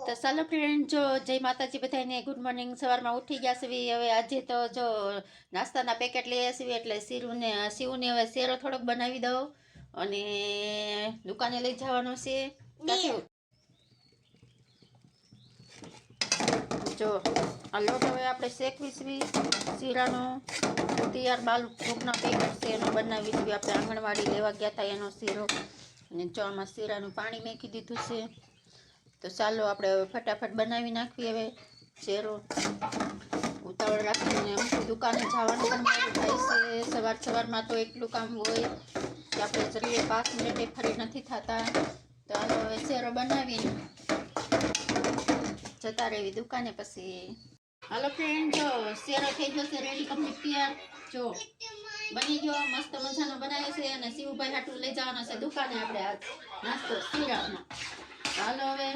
તો ચાલો ફ્રેન્ડ, જો જય માતાજી બધાને, ગુડ મોર્નિંગ. સવારમાં ઉઠી ગયા છે. હવે આજે તો જો નાસ્તાના પેકેટ લઈ ଆସିવી એટલે શિવને હવે શેરો થોડોક બનાવી દઉં અને દુકાને લઈ જવાનો છે. જો આ લોટ હવે આપણે શેકવીશવી શીરાનો તૈયાર બાલ ભૂખના પેકેટ છે એનો બનાવીશવી. આપણે આંગણવાડી લેવા ગયા હતા એનો શીરો, અને જો આમાં શીરાનું પાણી મેકી દીધું છે. તો ચાલો આપણે હવે ફટાફટ બનાવી નાખીએ. હવે શેરો ઉતાવળ રાખીને દુકાને જવાનું પણ મોડું થાય છે. સવારમાં તો એટલું કામ હોય કે આપણે જરીએ 5 મિનિટે ફરી નથી થતા. તો હાલો હવે શેરો બનાવીને જતા રહેવી દુકાને. પછી હાલો ફ્રેન્ડ, જો શેરો થઈ જશે રેડી, કમ્પ્લીટ તૈયાર. જો બની ગયો, મસ્ત મજાનો બનાવ્યો છે અને શિવભાઈ હાટું લઈ જવાનો છે દુકાને આપણે આજ નાસ્તો શીરાનો. હાલો હવે